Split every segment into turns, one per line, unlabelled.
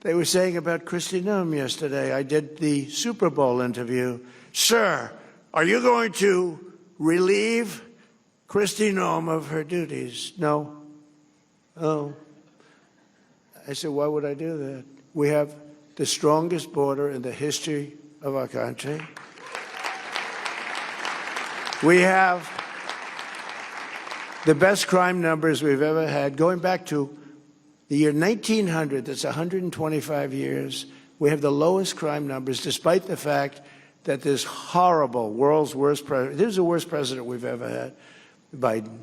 They were saying about Kristi Noem yesterday. I did the Super Bowl interview. Sir, are you going to relieve Kristi Noem of her duties? No. Oh. I said, why would I do that? We have the strongest border in the history of our country. We have the best crime numbers we've ever had. Going back to the year 1900, that's 125 years, we have the lowest crime numbers, despite the fact that this horrible, world's worst president, this is the worst president we've ever had, Biden.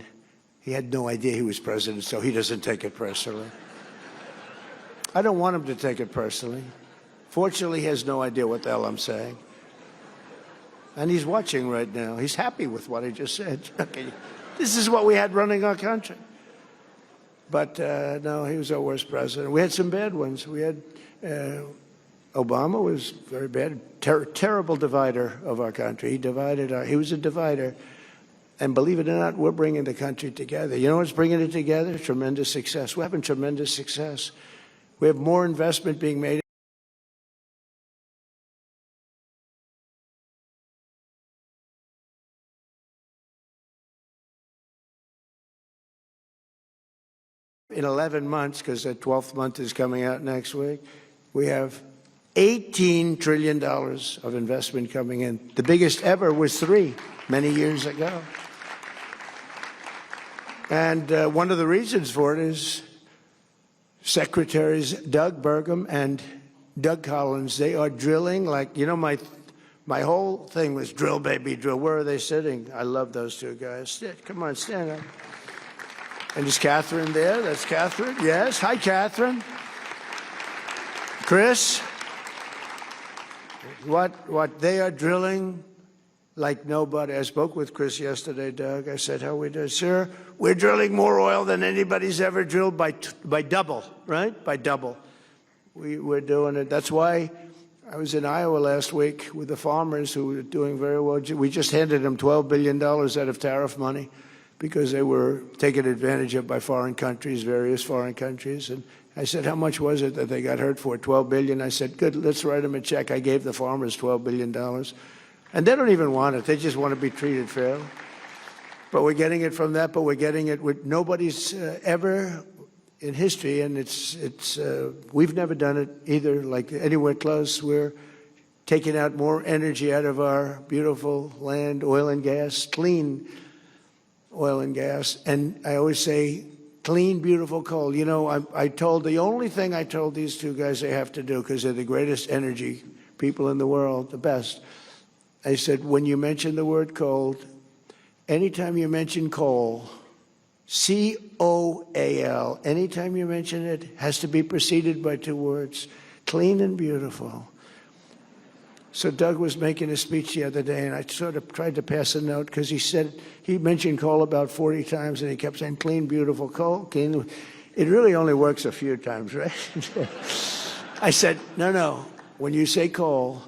He had no idea he was president, so he doesn't take it personally. I don't want him to take it personally. Fortunately, he has no idea what the hell I'm saying. And he's watching right now. He's happy with what I just said. Okay. This is what we had running our country. But no, he was our worst president. We had some bad ones. We had Obama was very bad, terrible divider of our country. He was a divider. And believe it or not, we're bringing the country together. You know what's bringing it together? Tremendous success. We're having tremendous success. We have more investment being made. In 11 months, because the 12th month is coming out next week, we have $18 trillion of investment coming in. The biggest ever was 3 many years ago. And one of the reasons for it is Secretaries Doug Burgum and Doug Collins. They are drilling like, you know, my whole thing was drill, baby, drill. Where are they sitting? I love those two guys. Come on, stand up. And is Catherine there? That's Catherine. Yes. Hi, Catherine. Chris. What they are drilling like nobody. I spoke with Chris yesterday, Doug. I said, how we do? Sir, we're drilling more oil than anybody's ever drilled by double, right? By double. We're doing it. That's why I was in Iowa last week with the farmers who were doing very well. We just handed them $12 billion out of tariff money because they were taken advantage of by foreign countries, various foreign countries. And I said, how much was it that they got hurt for? $12 billion. I said, good, let's write them a check. I gave the farmers $12 billion. And they don't even want it. They just want to be treated fairly. But we're getting it from that, but we're getting it with nobody's ever in history, and we've never done it either, like anywhere close. We're taking out more energy out of our beautiful land, oil and gas, clean oil and gas. And I always say, clean, beautiful coal. You know, the only thing I told these two guys they have to do, because they're the greatest energy people in the world, the best, I said, when you mention the word coal, anytime you mention coal, C-O-A-L, anytime you mention it, has to be preceded by 2 words, clean and beautiful. So Doug was making a speech the other day, and I sort of tried to pass a note, because he mentioned coal about 40 times, and he kept saying, clean, beautiful coal, clean. It really only works a few times, right? I said, no, when you say coal,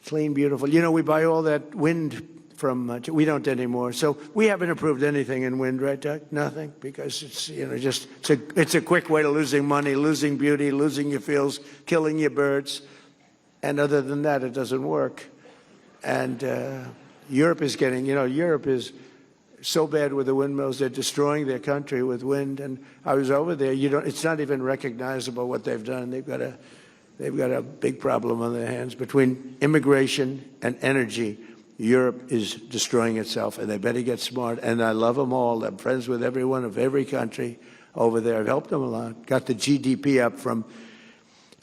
clean, beautiful. You know, we buy all that wind from, we don't anymore. So we haven't approved anything in wind, right, Doug? Nothing, because it's, you know, it's a quick way to losing money, losing beauty, losing your fields, killing your birds. And other than that, it doesn't work. And Europe is getting, you know, Europe is so bad with the windmills. They're destroying their country with wind. And I was over there. It's not even recognizable what they've done. They've got a big problem on their hands. Between immigration and energy, Europe is destroying itself, and they better get smart. And I love them all. I'm friends with everyone of every country over there. I've helped them a lot. Got the GDP up from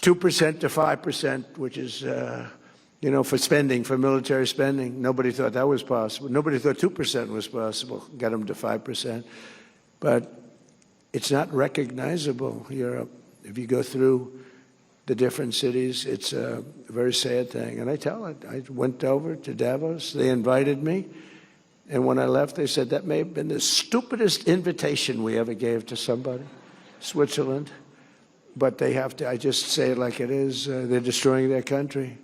2% to 5%, which is, you know, for spending, for military spending. Nobody thought that was possible. Nobody thought 2% was possible. Got them to 5%. But it's not recognizable, Europe. If you go through the different cities, it's a very sad thing. And I tell it. I went over to Davos. They invited me. And when I left, they said, that may have been the stupidest invitation we ever gave to somebody, Switzerland. But they have to, I just say it like it is, they're destroying their country.